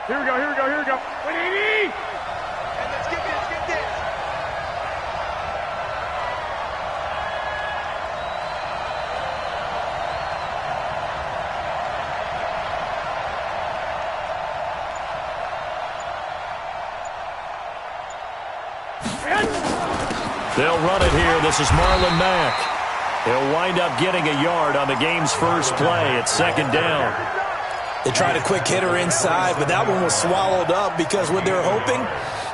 Here we go, here we go, here we go. And let's get this. They'll run it here. This is Marlon Mack. He'll wind up getting a yard on the game's first play. It's second down. They tried a quick hitter inside, but that one was swallowed up because what they're hoping,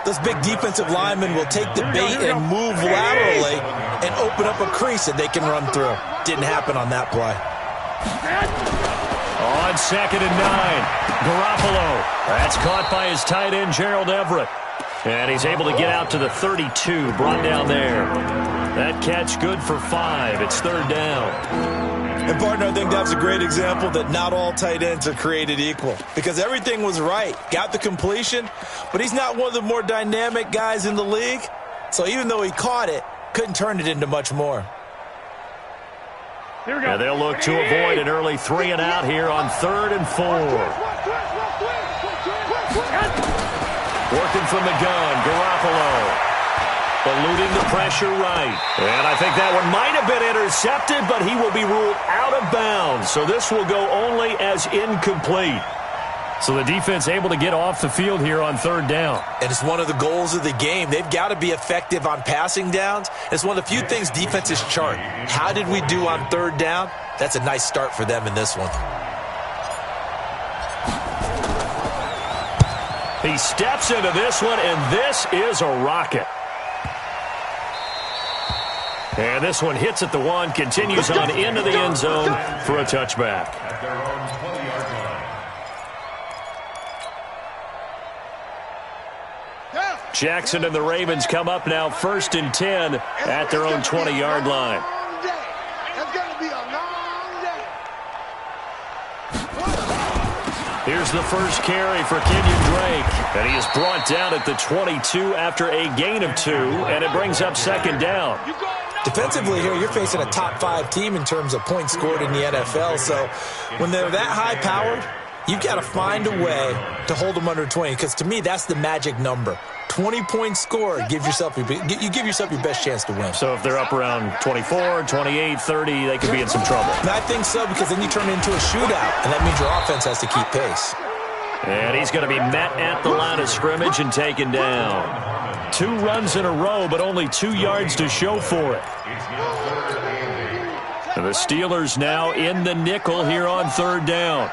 those big defensive linemen will take the bait and move laterally and open up a crease that they can run through. Didn't happen on that play. On second and 9, Garoppolo. That's caught by his tight end, Gerald Everett. And he's able to get out to the 32, brought down there. That catch good for 5. It's third down. And, partner, I think that's a great example that not all tight ends are created equal because everything was right. Got the completion, but he's not one of the more dynamic guys in the league. So even though he caught it, couldn't turn it into much more. Here we go. And they'll look to avoid an early 3 and out here on 3rd and 4. Working from the gun, Garoppolo. Eluding the pressure right. And I think that one might have been intercepted, but he will be ruled out of bounds. So this will go only as incomplete. So the defense able to get off the field here on 3rd down. And it's one of the goals of the game. They've got to be effective on passing downs. It's one of the few things defenses chart. How did we do on 3rd down? That's a nice start for them in this one. He steps into this one, and this is a rocket. And this one hits at the 1, continues on into the end zone for a touchback. Jackson and the Ravens come up now 1st and 10 at their own 20-yard line. Here's the first carry for Kenyon Drake. And he is brought down at the 22 after a gain of 2, and it brings up 2nd down. Defensively here, you're facing a top 5 team in terms of points scored in the NFL. So when they're that high-powered, you've got to find a way to hold them under 20. Because to me, that's the magic number. 20 points scored, you give yourself your best chance to win. So if they're up around 24, 28, 30, they could be in some trouble. And I think so, because then you turn it into a shootout, and that means your offense has to keep pace. And he's going to be met at the line of scrimmage and taken down. 2 runs in a row, but only 2 yards to show for it. And the Steelers now in the nickel here on 3rd down.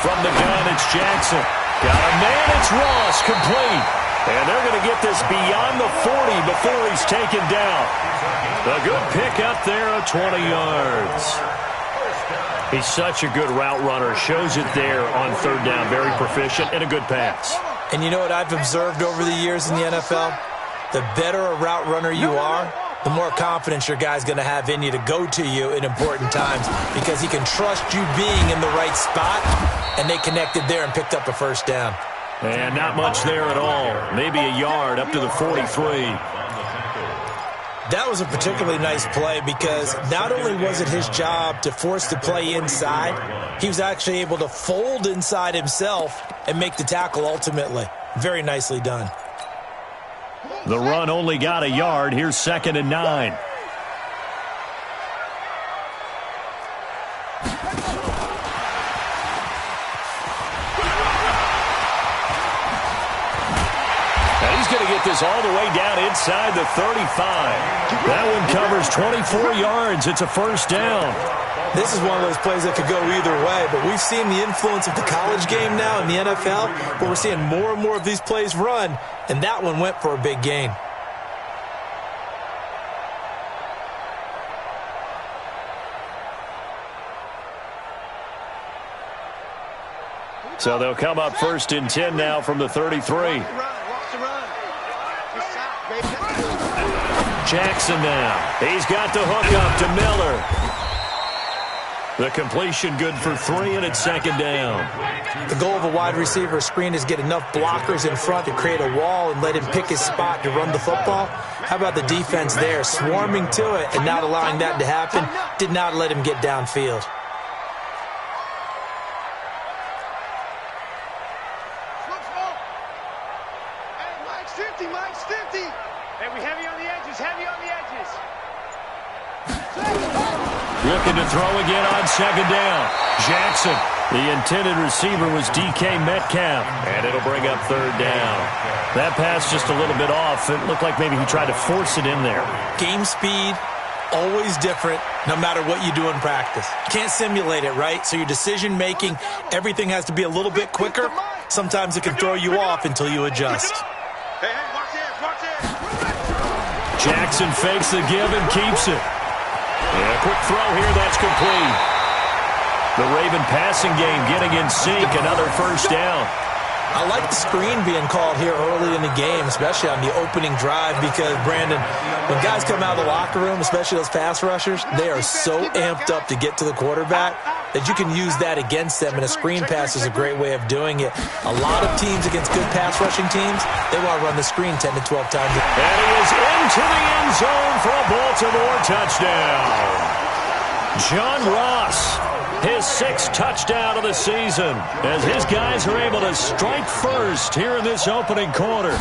From the gun, it's Jackson. Got a man, it's Ross, complete. And they're going to get this beyond the 40 before he's taken down. A good pick up there of 20 yards. He's such a good route runner. Shows it there on 3rd down. Very proficient and a good pass. And you know what I've observed over the years in the NFL? The better a route runner you are, the more confidence your guy's going to have in you to go to you in important times because he can trust you being in the right spot, and they connected there and picked up a 1st down. And not much there at all. Maybe a yard up to the 43. That was a particularly nice play because not only was it his job to force the play inside, he was actually able to fold inside himself and make the tackle ultimately. Very nicely done. The run only got a yard. Here's 2nd and 9. And he's going to get this all the way down inside the 35. That one covers 24 yards. It's a 1st down. This is one of those plays that could go either way, but we've seen the influence of the college game now in the NFL, but we're seeing more and more of these plays run, and that one went for a big gain. So they'll come up 1st and 10 now from the 33. Jackson now. He's got the hook up to Miller. The completion good for 3, and it's 2nd down. The goal of a wide receiver screen is get enough blockers in front to create a wall and let him pick his spot to run the football. How about the defense there, swarming to it and not allowing that to happen? Did not let him get downfield. Looking to throw again on second down. Jackson. The intended receiver was DK Metcalf, and it'll bring up third down. That pass just a little bit off. It looked like maybe he tried to force it in there. Game speed, always different, no matter what you do in practice. You can't simulate it, right? So your decision-making, everything has to be a little bit quicker. Sometimes it can throw you off until you adjust. Hey, watch this. Jackson fakes the give and keeps it. And a quick throw here, that's complete. The Raven passing game getting in sync, another first down. I like the screen being called here early in the game, especially on the opening drive, because, Brandon, when guys come out of the locker room, especially those pass rushers, they are so amped up to get to the quarterback that you can use that against them, and a screen pass is a great way of doing it. A lot of teams against good pass rushing teams, they want to run the screen 10 to 12 times. And he is into the end zone for a Baltimore touchdown. John Ross, his 6th touchdown of the season, as his guys are able to strike first here in this opening quarter.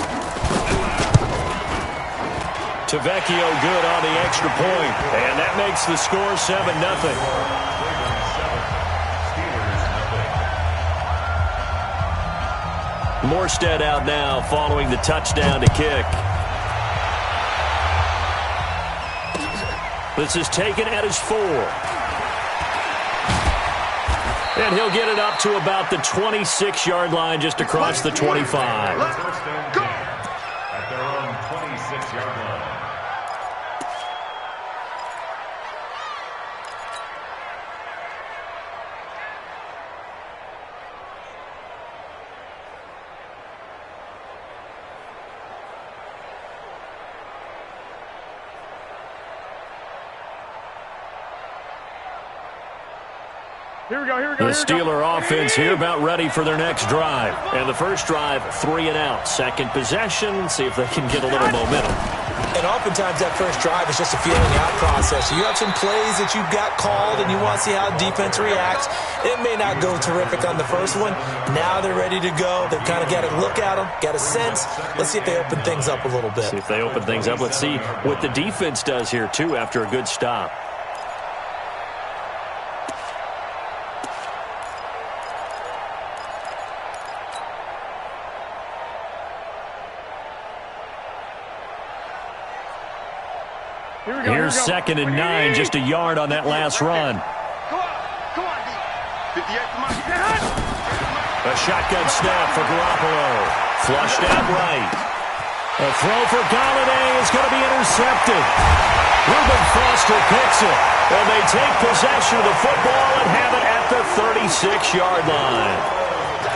Tavecchio good on the extra point, and that makes the score 7-0. Morstead out now following the touchdown to kick. This is taken at his 4. And he'll get it up to about the 26-yard line, just across the 25. Go! At their own 26-yard line. Here we go. The Steeler offense here about ready for their next drive. And the first drive, 3 and out. Second possession, see if they can get a little momentum. And oftentimes that first drive is just a feeling out process. You have some plays that you've got called and you want to see how the defense reacts. It may not go terrific on the first one. Now they're ready to go. They've kind of got to look at them, got a sense. Let's see if they open things up a little bit. See if they open things up. Let's see what the defense does here, too, after a good stop. Here's 2nd and 9, just a yard on that last run. Come on, D. 58, come on. A shotgun snap for Garoppolo. Flushed out right. A throw for Galladay is going to be intercepted. Reuben Foster picks it. And they take possession of the football and have it at the 36-yard line.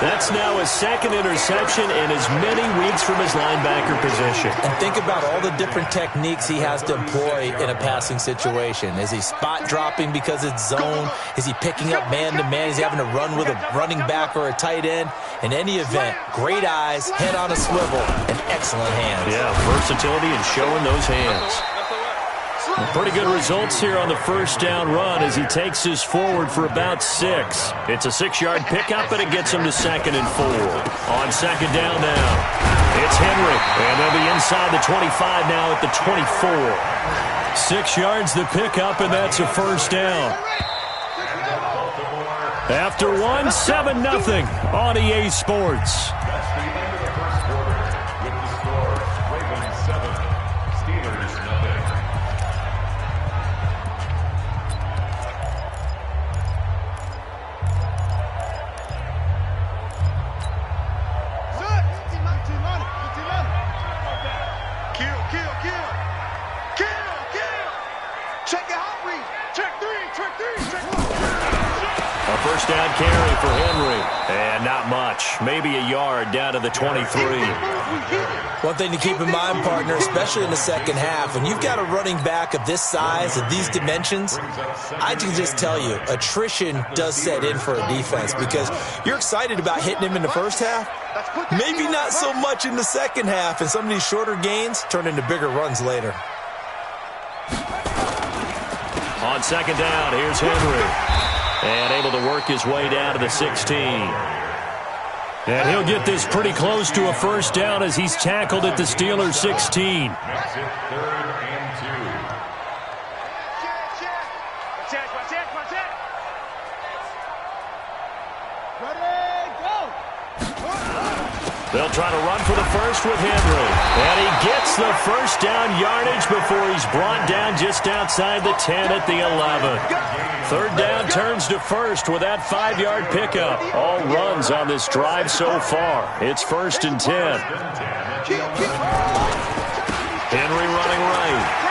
That's now his 2nd interception in as many weeks from his linebacker position. And think about all the different techniques he has to employ in a passing situation. Is he spot dropping because it's zone? Is he picking up man-to-man? Is he having to run with a running back or a tight end? In any event, great eyes, head on a swivel, and excellent hands. Yeah, versatility and showing those hands. Pretty good results here on the first down run as he takes this forward for about 6. It's a 6-yard pickup, and it gets him to 2nd and 4. On second down now, it's Henry, and they'll be inside the 25 now at the 24. 6 yards the pickup, and that's a first down. After 1, 7-0 on EA Sports. First down carry for Henry. And not much. Maybe a yard down to the 23. One thing to keep in mind, partner, especially in the second half, when you've got a running back of this size, of these dimensions, I can just tell you, attrition does set in for a defense because you're excited about hitting him in the first half. Maybe not so much in the second half, and some of these shorter gains turn into bigger runs later. On second down, here's Henry. And able to work his way down to the 16. And he'll get this pretty close to a first down as he's tackled at the Steelers' 16. That's it, 3rd and 2. They'll try to run for the first with Henry. And he gets the first down yardage before he's brought down just outside the 10 at the 11. Third down turns to first with that 5-yard pickup. All runs on this drive so far. It's 1st and 10. Henry running right.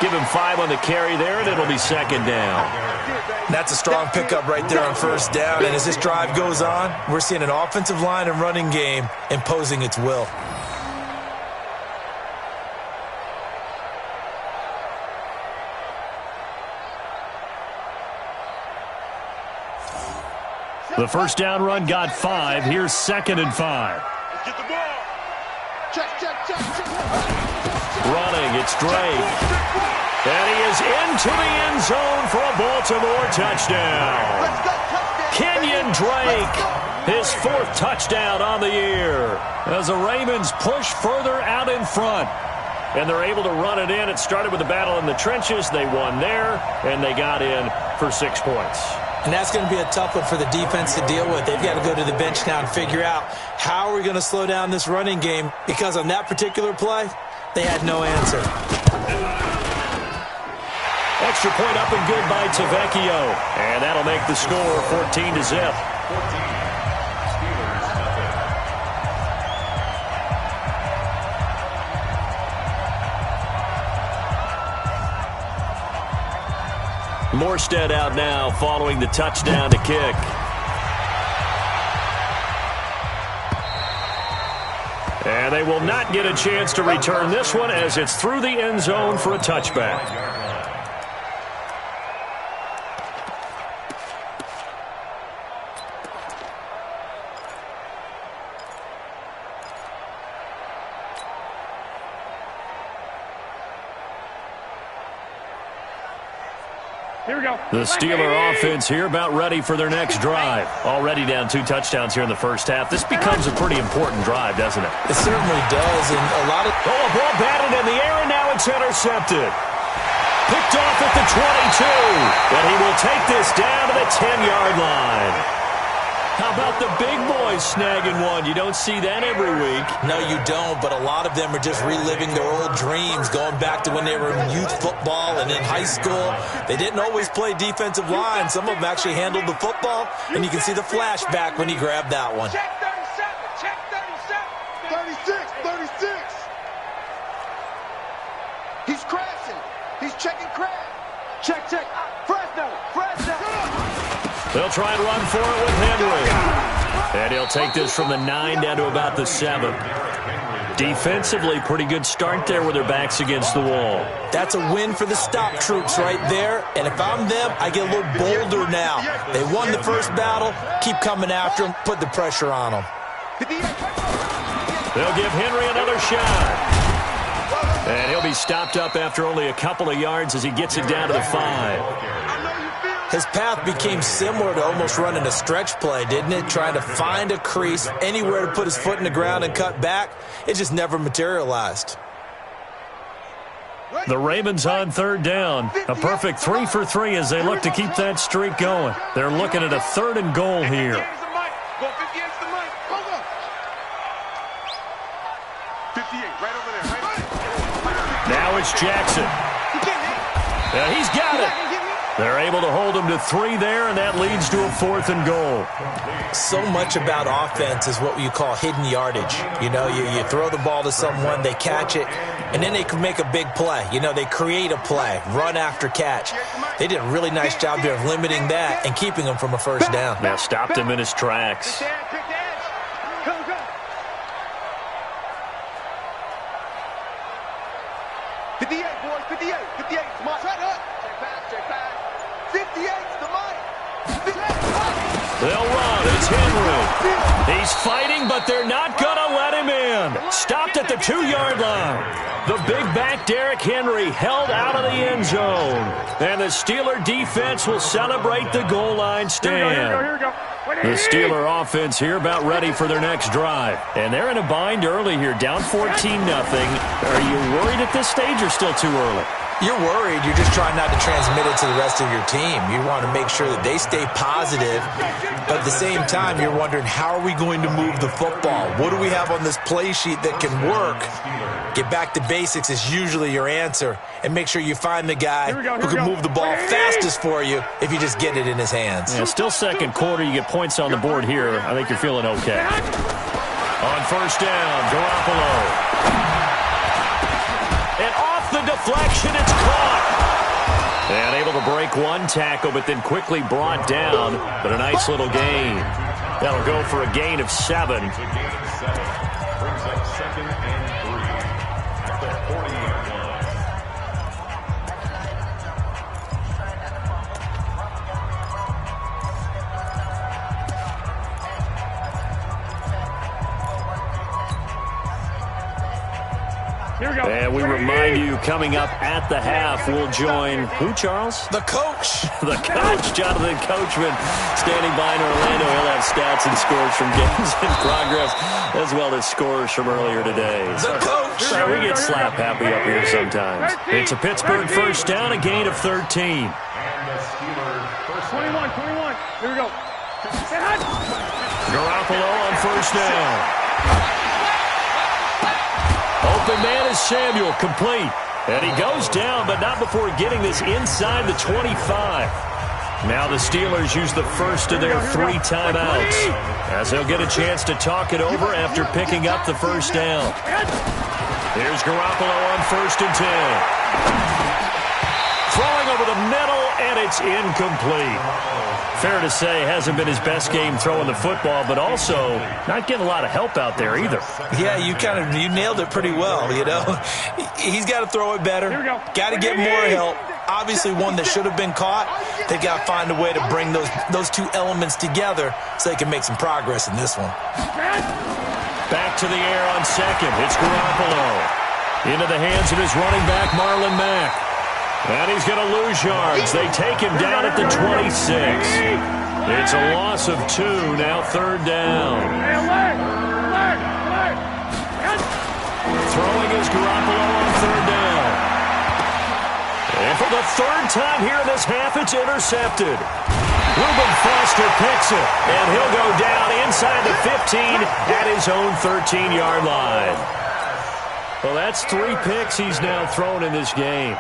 Give him 5 on the carry there, and it'll be 2nd down. That's a strong pickup right there on 1st down. And as this drive goes on, we're seeing an offensive line and running game imposing its will. The first down run got 5. Here's 2nd and 5. Get the ball. Check. Running, it's Drake. And he is into the end zone for a Baltimore touchdown. Kenyon Drake, his 4th touchdown on the year. As the Ravens push further out in front. And they're able to run it in. It started with a battle in the trenches. They won there, and they got in for 6 points. And that's going to be a tough one for the defense to deal with. They've got to go to the bench now and figure out how are we going to slow down this running game, because on that particular play, they had no answer. Extra point up and good by Tavecchio. And that'll make the score 14-0. Morstead out now following the touchdown to kick. And they will not get a chance to return this one as it's through the end zone for a touchback. Here we go. The Steeler offense here about ready for their next drive. Already down 2 touchdowns here in the first half. This becomes a pretty important drive, doesn't it? It certainly does, and a lot of... Oh, a ball batted in the air, and now it's intercepted. Picked off at the 22, and he will take this down to the 10-yard line. How about the big boys snagging one? You don't see that every week. No, you don't, but a lot of them are just reliving their old dreams, going back to when they were in youth football and in high school. They didn't always play defensive line. Some of them actually handled the football, and you can see the flashback when he grabbed that one. Check 37, check 37. 36. He's crashing. He's checking crash. Check. Fresno. They'll try and run for it with Henry. And he'll take this from the 9 down to about the 7. Defensively, pretty good start there with their backs against the wall. That's a win for the stop troops right there. And if I'm them, I get a little bolder now. They won the first battle. Keep coming after them. Put the pressure on them. They'll give Henry another shot. And he'll be stopped up after only a couple of yards as he gets it down to the 5. His path became similar to almost running a stretch play, didn't it? Trying to find a crease, anywhere to put his foot in the ground and cut back. It just never materialized. The Ravens on 3rd down. A perfect 3 for 3 as they look to keep that streak going. They're looking at a 3rd and goal here. Now it's Jackson. Yeah, he's got it. They're able to hold him to 3 there, and that leads to a 4th and goal. So much about offense is what you call hidden yardage. You know, you throw the ball to someone, they catch it, and then they can make a big play. You know, they create a play, run after catch. They did a really nice job here of limiting that and keeping him from a first down. Now stopped him in his tracks. They'll run. It's Henry. He's fighting, but they're not going to let him in. Stopped at the 2-yard line. The big back Derrick Henry held out of the end zone. And the Steeler defense will celebrate the goal line stand. Here we go. The Steeler offense here about ready for their next drive. And they're in a bind early here, down 14-0. Are you worried at this stage or still too early? You're worried. You're just trying not to transmit it to the rest of your team. You want to make sure that they stay positive, but at the same time, you're wondering, how are we going to move the football? What do we have on this play sheet that can work? Get back to basics is usually your answer, and make sure you find the guy who can move the ball fastest for you if you just get it in his hands. Yeah, still second quarter. You get points on the board here. I think you're feeling okay. On first down, Garoppolo. And off the deflection, it's caught. And able to break one tackle, but then quickly brought down. But a nice little gain. That'll go for a gain of 7. Brings up 2nd and 3 at the 40-yard line. And we remind you, coming up at the half, we'll join who, Charles? The coach. The coach, Jonathan Coachman, standing by in Orlando. He'll have stats and scores from games in progress, as well as scores from earlier today. The coach. So we get slap happy up here sometimes. It's a Pittsburgh first down, a gain of 13. And the Steelers first 21. Here we go. Garoppolo on first down. Open man is Samuel, complete. And he goes down, but not before getting this inside the 25. Now the Steelers use the first of their 3 timeouts, as they'll get a chance to talk it over after picking up the first down. Here's Garoppolo on 1st and 10. Throwing over the middle, and it's incomplete. Fair to say, hasn't been his best game throwing the football, but also not getting a lot of help out there either. Yeah, you nailed it pretty well, you know. He's got to throw it better. Got to get more help. Obviously one that should have been caught. They've got to find a way to bring those 2 elements together so they can make some progress in this one. Back to the air on second. It's Garoppolo. Into the hands of his running back, Marlon Mack. And he's going to lose yards. They take him down at the 26. It's a loss of 2, now 3rd down. Throwing is Garoppolo on 3rd down. And for the 3rd time here in this half, it's intercepted. Reuben Foster picks it, and he'll go down inside the 15 at his own 13-yard line. Well, that's 3 picks he's now thrown in this game.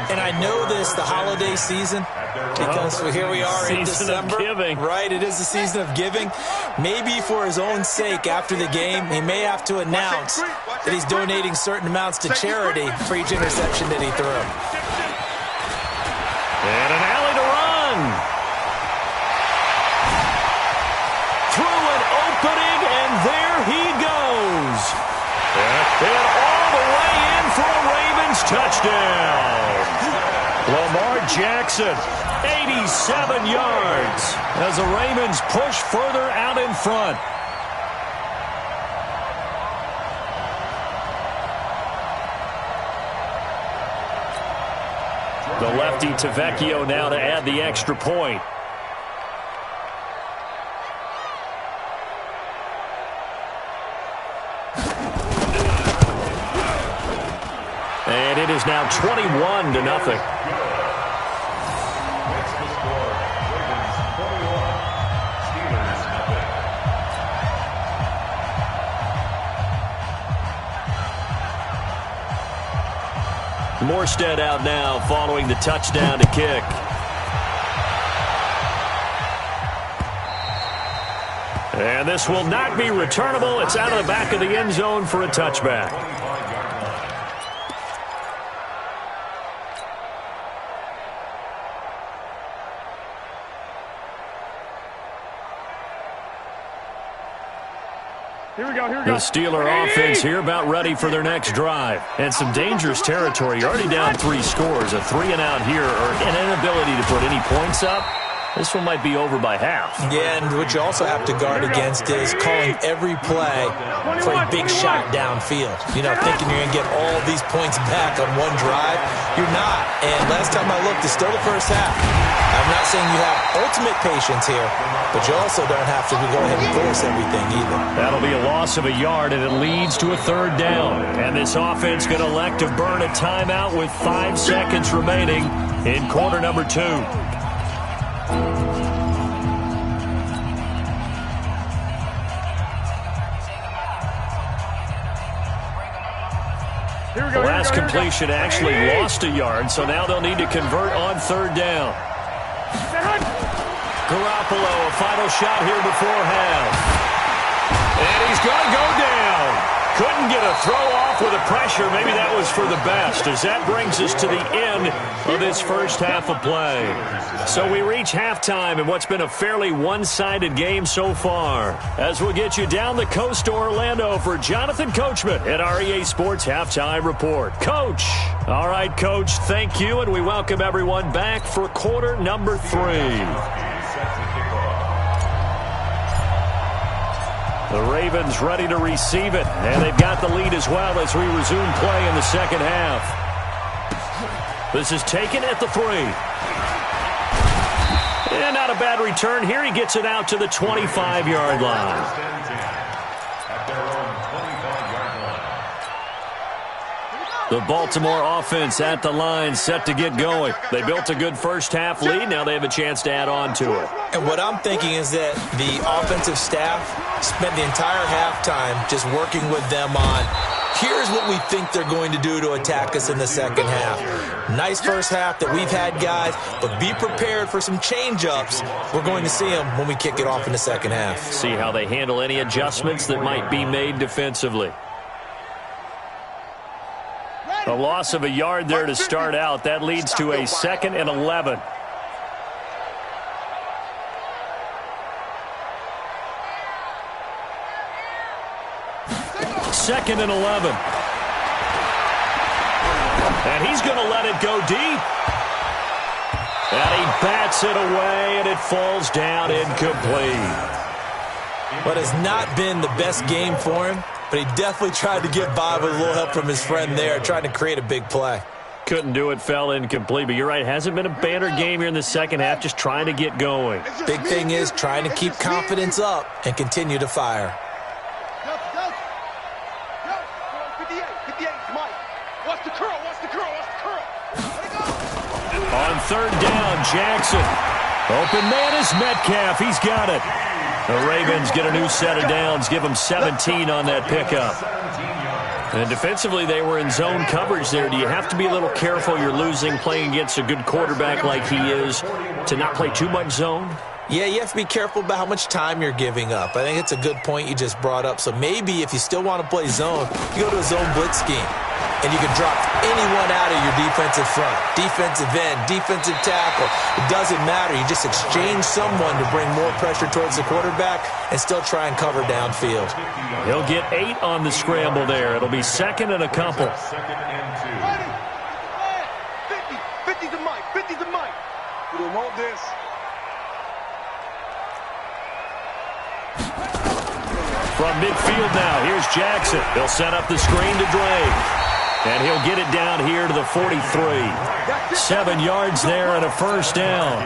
And I know this, the holiday season, because here we are in December. Season of giving. Right, it is the season of giving. Maybe for his own sake, after the game, he may have to announce that he's donating certain amounts to charity for each interception that he threw. And an alley to run. Through an opening, and there he goes. And all the way in for a Ravens touchdown. Lamar Jackson, 87 yards, as the Ravens push further out in front. The lefty Tavecchio now to add the extra point. And it is now 21-0. Morstead out now following the touchdown to kick. And this will not be returnable. It's out of the back of the end zone for a touchback. The Steeler offense here about ready for their next drive. And some dangerous territory. You're already down 3 scores. A 3-and-out here, or an inability to put any points up. This one might be over by half. Yeah, and what you also have to guard against is calling every play for a big shot downfield. You know, thinking you're going to get all these points back on one drive. You're not. And last time I looked, it's still the first half. I'm not saying you have ultimate patience here, but you also don't have to go ahead and force everything either. That'll be a loss of a yard, and it leads to a third down. And this offense going to elect to burn a timeout with 5 seconds remaining in quarter number 2. The last completion actually lost a yard, so now they'll need to convert on third down. Garoppolo, a final shot here before half. And he's going to go down. Couldn't get a throw off with the pressure. Maybe that was for the best, as that brings us to the end of this first half of play. So we reach halftime in what's been a fairly one-sided game so far. As we'll get you down the coast to Orlando for Jonathan Coachman at our EA Sports Halftime Report. Coach. All right, Coach, thank you, and we welcome everyone back for quarter number 3. The Ravens ready to receive it, and they've got the lead as well as we resume play in the second half. This is taken at the 3. And not a bad return here. He gets it out to the 25-yard line. The Baltimore offense at the line, set to get going. They built a good first-half lead. Now they have a chance to add on to it. And what I'm thinking is that the offensive staff spent the entire halftime just working with them on, here's what we think they're going to do to attack us in the second half. Nice first half that we've had, guys, but be prepared for some change-ups. We're going to see them when we kick it off in the second half. See how they handle any adjustments that might be made defensively. A loss of a yard there to start out. That leads to a 2nd and 11. Second and 11. And he's going to let it go deep. And he bats it away, and it falls down incomplete. But it's not been the best game for him. But he definitely tried to get by with a little help from his friend there, trying to create a big play. Couldn't do it, fell incomplete. But you're right, hasn't been a banner game here in the second half, just trying to get going. Big thing is trying to keep confidence up and continue to fire. On third down, Jackson. Open man is Metcalf. He's got it. The Ravens get a new set of downs, give them 17 on that pickup. And defensively, they were in zone coverage there. Do you have to be a little careful? You're losing, playing against a good quarterback like he is, to not play too much zone? Yeah, you have to be careful about how much time you're giving up. I think it's a good point you just brought up. So maybe if you still want to play zone, you go to a zone blitz scheme. And you can drop anyone out of your defensive front, defensive end, defensive tackle. It doesn't matter. You just exchange someone to bring more pressure towards the quarterback and still try and cover downfield. He'll get 8 on the scramble there. It'll be 2nd and a couple. 50 to Mike. 50 to Mike. We don't want this. From midfield now, here's Jackson. They'll set up the screen to Drake. And he'll get it down here to the 43. 7 yards there and a first down.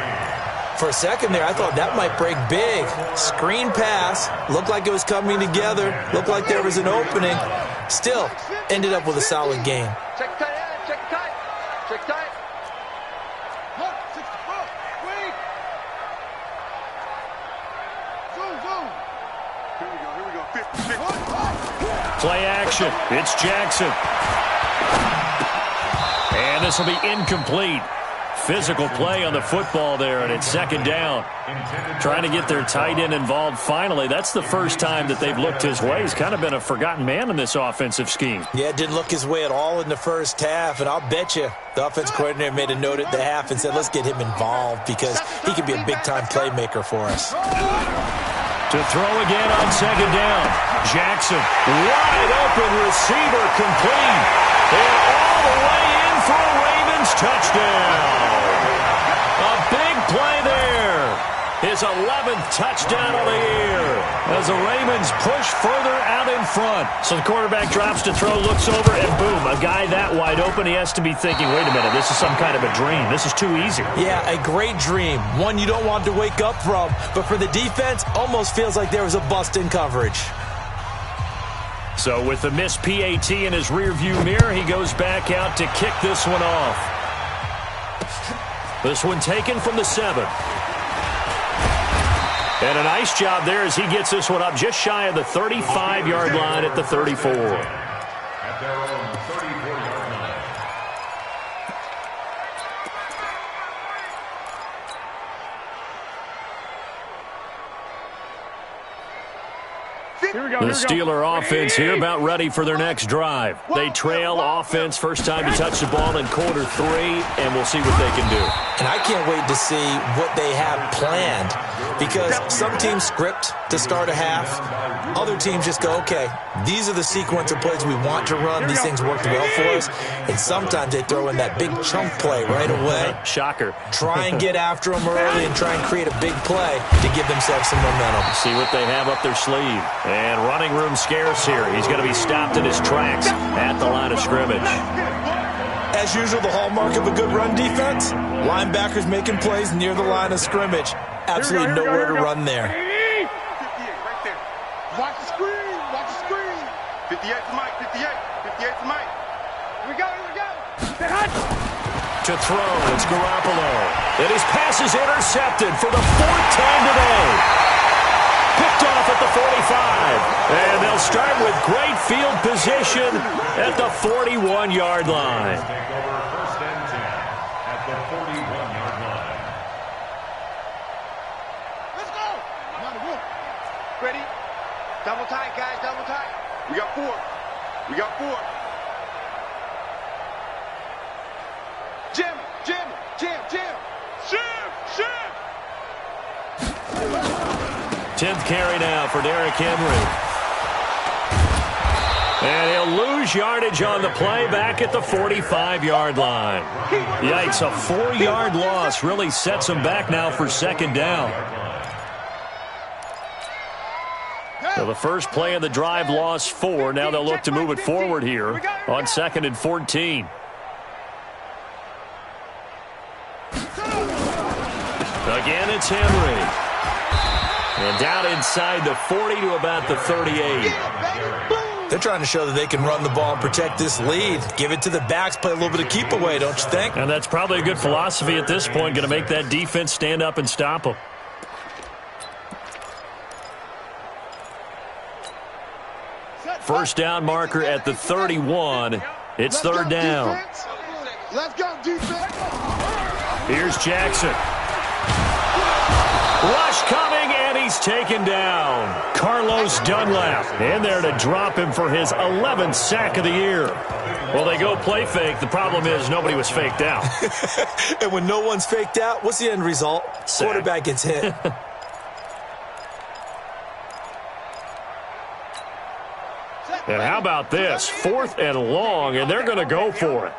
For a second there, I thought that might break big. Screen pass. Looked like it was coming together. Looked like there was an opening. Still, ended up with a solid game. Check tight. Check tight. Check tight. Here we go. 50. Play action. It's Jackson. And this will be incomplete. Physical play on the football there, and it's 2nd down. Trying to get their tight end involved finally. That's the first time that they've looked his way. He's kind of been a forgotten man in this offensive scheme. Yeah, it didn't look his way at all in the first half, and I'll bet you the offense coordinator made a note at the half and said, let's get him involved because he could be a big-time playmaker for us. To throw again on 2nd down. Jackson, wide open receiver, complete. And all the way in for a Ravens touchdown. A big play there. his 11th touchdown of the year as the Ravens push further out in front. So the quarterback drops to throw, looks over, and boom, a guy that wide open, he has to be thinking, wait a minute, this is some kind of a dream. This is too easy. Yeah, a great dream. One you don't want to wake up from. But for the defense, almost feels like there was a bust in coverage. So with the missed PAT in his rearview mirror, he goes back out to kick this one off. This one taken from the 7. And a nice job there as he gets this one up just shy of the 35-yard line at the 34. At their own 34-yard line. The Steeler offense here about ready for their next drive. They trail offense first time to touch the ball in quarter 3, and we'll see what they can do. And I can't wait to see what they have planned, because some teams script to start a half. Other teams just go, okay, these are the sequence of plays we want to run. These things worked well for us. And sometimes they throw in that big chunk play right away. Shocker. Try and get after them early and try and create a big play to give themselves some momentum. See what they have up their sleeve. And running room scarce here. He's going to be stopped in his tracks at the line of scrimmage. As usual, the hallmark of a good run defense, linebackers making plays near the line of scrimmage. Absolutely nowhere to run there. 58 right there. Watch the screen. Watch the screen. 58 to Mike. 58. 58 to Mike. Here we go. Here we go. To throw, it's Garoppolo. And his pass is intercepted for the 4th time today. Picked off at the 45. And they'll start with great field position at the 41-yard line. Take over 1st and 10 at the 41-yard line. Let's go. Ready? Double tight, guys. Double tight. We got 4. We got 4. Jim. Jim. Jim. Jim. Jim. Jim. 10th carry now for Derrick Henry. And he'll lose yardage on the play back at the 45-yard line. Yikes, a 4-yard loss really sets him back now for 2nd down. So the first play of the drive lost 4. Now they'll look to move it forward here on 2nd and 14. Again, it's Henry. And down inside the 40 to about the 38. They're trying to show that they can run the ball and protect this lead. Give it to the backs, play a little bit of keep away, don't you think? And that's probably a good philosophy at this point, going to make that defense stand up and stop them. First down marker at the 31. It's 3rd down. Let's go, defense. Here's Jackson. Rush coming, and he's taken down. Carlos Dunlap in there to drop him for his 11th sack of the year. Well, they go play fake. The problem is nobody was faked out. And when no one's faked out, what's the end result? Sack. Quarterback gets hit. And how about this? 4th and long, and they're going to go for it.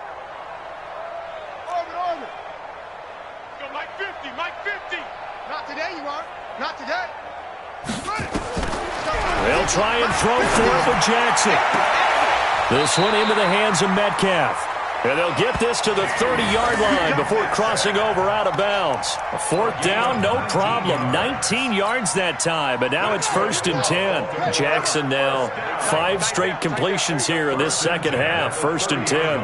Not today. They'll try and throw for it with Jackson. This one into the hands of Metcalf. And they'll get this to the 30-yard line before crossing over out of bounds. A 4th down, no problem. 19 yards that time, but now it's 1st and 10. Jackson now 5 straight completions here in this second half. 1st and 10.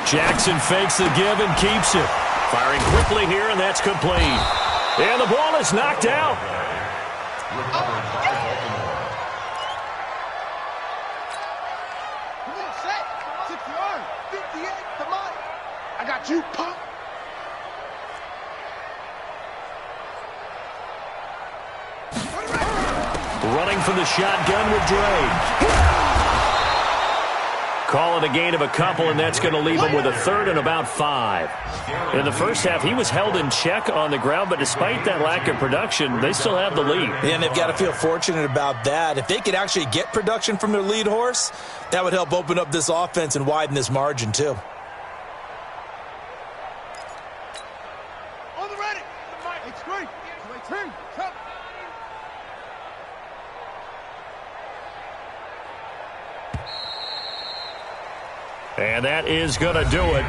Jackson fakes the give and keeps it. Firing quickly here, and that's complete. And the ball is knocked out. Come on, set. 60-yard. 58. Come on. I got you, punk. Running from the shotgun with Dre. Call it a gain of a couple, and that's going to leave him with a 3rd and about 5. In the first half, he was held in check on the ground, but despite that lack of production, they still have the lead. And they've got to feel fortunate about that. If they could actually get production from their lead horse, that would help open up this offense and widen this margin, too. On the ready. And that is going to do it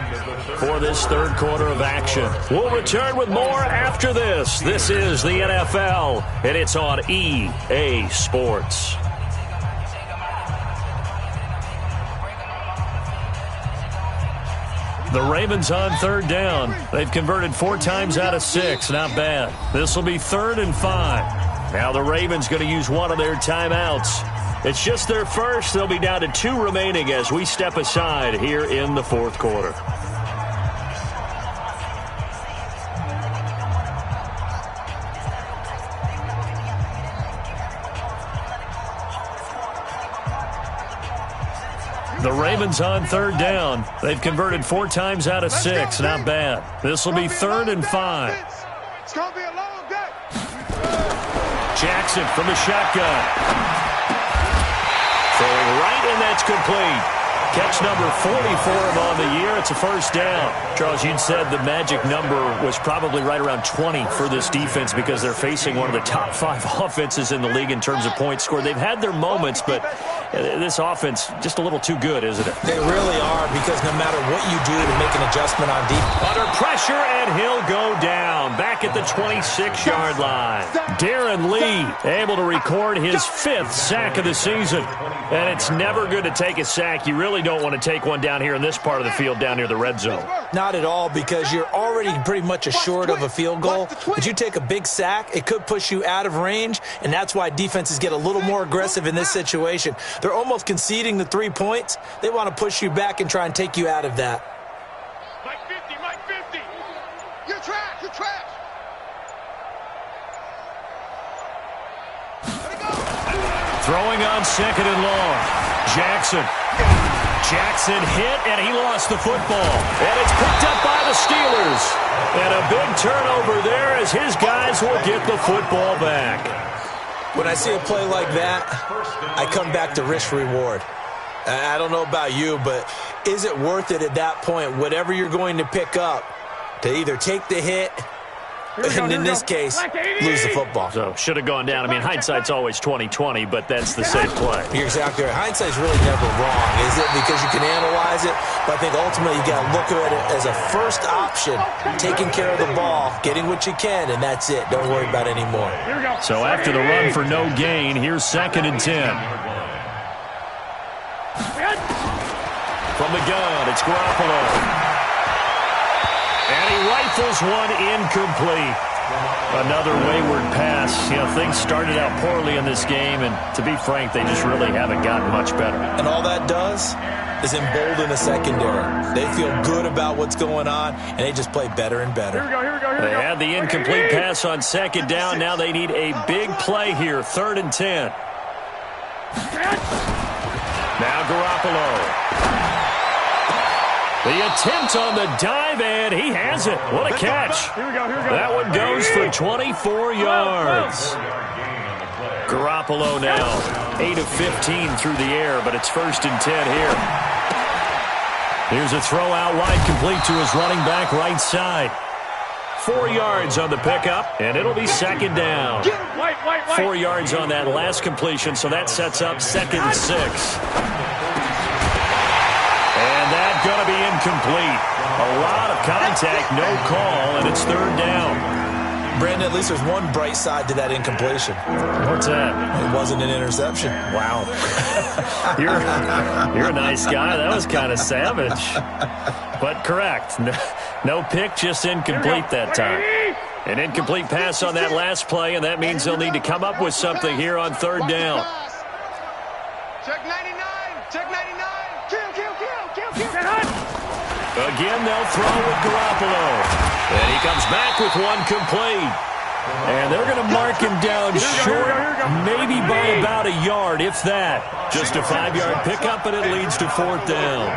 for this third quarter of action. We'll return with more after this. This is the NFL, and it's on EA Sports. The Ravens on third down. They've converted 4 times out of 6. Not bad. This will be 3rd and 5. Now the Ravens going to use one of their timeouts. It's just their first. They'll be down to 2 remaining as we step aside here in the fourth quarter. The Ravens on third down. They've converted 4 times out of 6. Not bad. This will be 3rd and 5. It's going to be a long day. Jackson from the shotgun. Throwing right, and that's complete. Catch number 40 for him on the year. It's a first down. Charles, you'd said the magic number was probably right around 20 for this defense because they're facing one of the top 5 offenses in the league in terms of points scored. They've had their moments, but this offense just a little too good, isn't it? They really are, because no matter what you do to make an adjustment on defense. Under pressure, and he'll go down back at the 26-yard line. Darren Lee able to record his 5th sack of the season. And it's never good to take a sack. You really don't want to take one down here in this part of the field down near the red zone. Not at all, because you're already pretty much assured of a field goal. But you take a big sack, it could push you out of range, and that's why defenses get a little more aggressive in this situation. They're almost conceding the 3 points. They want to push you back and try and take you out of that. Mike 50, Mike 50. You're trash, you're trash. Let it go. Throwing on 2nd and long. Jackson hit, and he lost the football. And it's picked up by the Steelers. And a big turnover there as his guys will get the football back. When I see a play like that, I come back to risk-reward. I don't know about you, but is it worth it at that point, whatever you're going to pick up, to either take the hit and in this case, lose the football? So should have gone down. I mean, hindsight's always 20/20, but that's the safe play. You're exactly right. Hindsight's really never wrong, is it? Because you can analyze it, but I think ultimately you got to look at it as a first option, taking care of the ball, getting what you can, and that's it. Don't worry about it anymore. So after the run for no gain, here's 2nd and 10. From the gun, it's Garoppolo. And he rifles one incomplete. Another wayward pass. You know, things started out poorly in this game, and to be frank, they just really haven't gotten much better. And all that does is embolden the secondary. They feel good about what's going on, and they just play better and better. They had the incomplete pass on 2nd down. Now they need a big play here, 3rd and 10. Now Garoppolo. The attempt on the dive, and he has it. What a catch. That one goes for 24 yards. Garoppolo now 8 of 15 through the air, but it's 1st and 10 here. Here's a throw out wide, complete to his running back right side. 4 yards on the pickup, and it'll be 2nd down. 4 yards on that last completion, so that sets up 2nd and 6. And that's going to be incomplete. A lot of contact, no call, and it's 3rd down. Brandon, at least there's one bright side to that incompletion. What's that? It wasn't an interception. Wow. You're a nice guy. That was kind of savage. But correct. No pick, just incomplete that time. An incomplete pass on that last play, and that means they'll need to come up with something here on 3rd down. Check 99. Check 99. Kill. Again, they'll throw with Garoppolo. And he comes back with one complete. And they're going to mark him down short, maybe by about a yard, if that. Just a 5-yard pickup, and it leads to 4th down.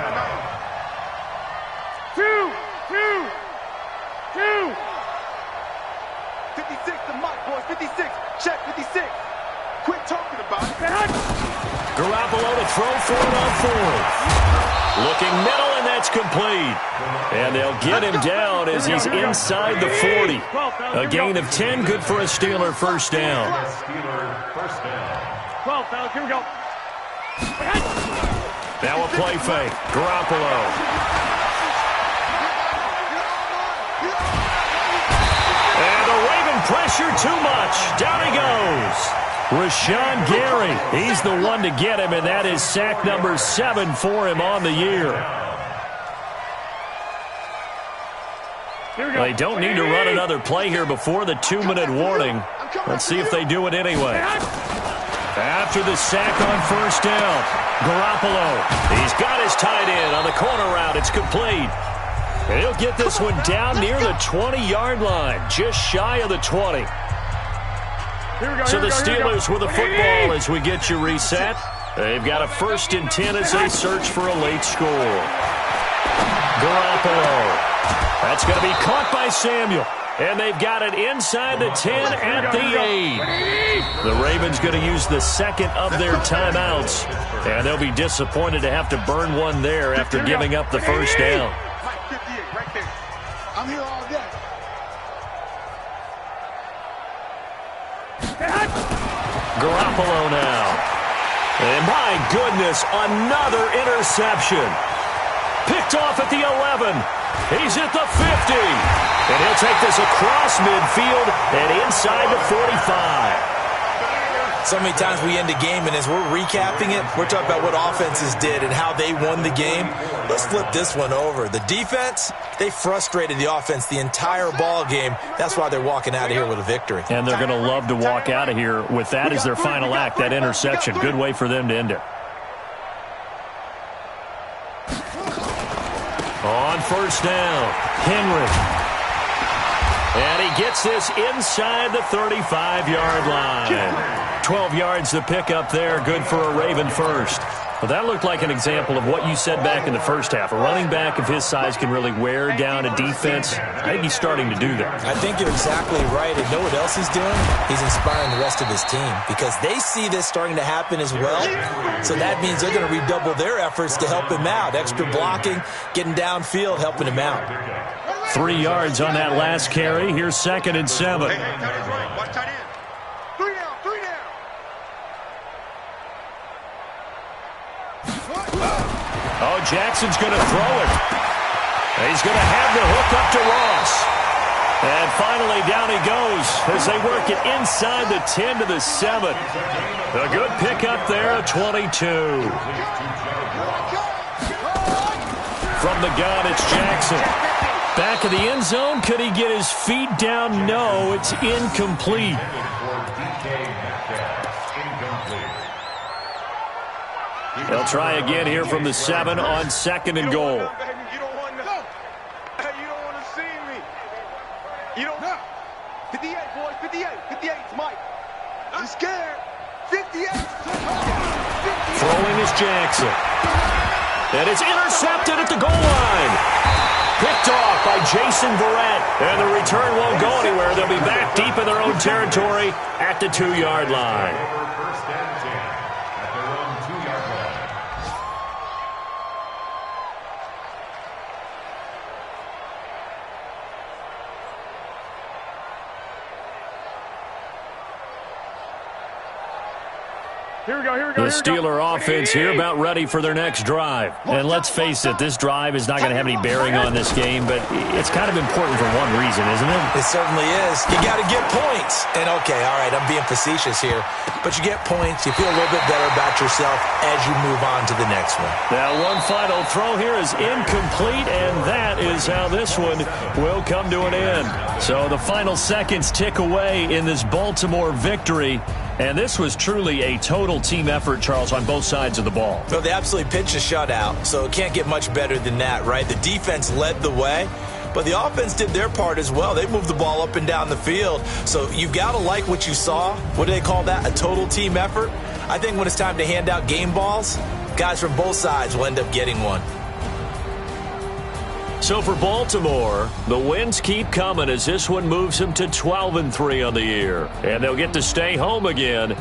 2. 56 to Mike, boys. 56. Check 56. Quit talking about it. Garoppolo to throw for it on 4th. Looking middle, and that's complete. And they'll get him down as he's inside the 40. A gain of 10, good for a Steeler first down. 12, fellas, here we go. Now a play fake. Garoppolo. And the Raven pressure too much. Down he goes. Rashawn Gary. He's the one to get him, and that is sack number 7 for him on the year. They don't need to run another play here before the 2-minute warning. Let's see if they do it anyway. After the sack on first down, Garoppolo. He's got his tight end on the corner route. It's complete. And he'll get this one down near the 20-yard line, just shy of the 20. So the Steelers with the football as we get you reset. They've got a 1st and 10 as they search for a late score. Garoppolo. That's going to be caught by Samuel. And they've got it inside the 10 at the 8. The Ravens going to use the second of their timeouts. And they'll be disappointed to have to burn one there after giving up the first down. Right there. I'm here all day. Garoppolo now. And my goodness, another interception. Picked off at the 11. He's at the 50. And he'll take this across midfield and inside the 45. So many times we end a game, and as we're recapping it, we're talking about what offenses did and how they won the game. Let's flip this one over. The defense, they frustrated the offense the entire ball game. That's why they're walking out of here with a victory. And they're going to love to walk out of here with that as their final act, that interception. Good way for them to end it. On first down, Henry. And he gets this inside the 35-yard line. 12 yards to pick up there. Good for a Raven first. Well, that looked like an example of what you said back in the first half. A running back of his size can really wear down a defense. I think he's starting to do that. I think you're exactly right. And know what else he's doing? He's inspiring the rest of his team because they see this starting to happen as well. So that means they're going to redouble their efforts to help him out. Extra blocking, getting downfield, helping him out. 3 yards on that last carry. Here's 2nd and 7. Watch tight end. 3 down, 3 down. Oh, Jackson's going to throw it. He's going to have the hook up to Ross. And finally, down he goes as they work it inside the 10 to the 7. A good pick up there, 22. From the gun, it's Jackson. Back of the end zone. Could he get his feet down? No, it's incomplete. They'll try again here from the 7 on 2nd and goal. You don't want to see me. You don't. 58, boys. 58. 58. It's Mike. I'm scared. 58. Throwing is Jackson. And it's intercepted at the goal line. Picked off by Jason Verrett. And the return won't go anywhere. They'll be back deep in their own territory at the 2-yard line. The Steeler offense here about ready for their next drive. And let's face it, this drive is not going to have any bearing on this game, but it's kind of important for one reason, isn't it? It certainly is. You got to get points. And, okay, all right, I'm being facetious here. But you get points. You feel a little bit better about yourself as you move on to the next one. Now, one final throw here is incomplete, and that is how this one will come to an end. So the final seconds tick away in this Baltimore victory. And this was truly a total team effort, Charles, on both sides of the ball. So they absolutely pitched a shutout, so it can't get much better than that, right? The defense led the way, but the offense did their part as well. They moved the ball up and down the field. So you've got to like what you saw. What do they call that? A total team effort? I think when it's time to hand out game balls, guys from both sides will end up getting one. So for Baltimore, the wins keep coming as this one moves them to 12-3 on the year. And they'll get to stay home again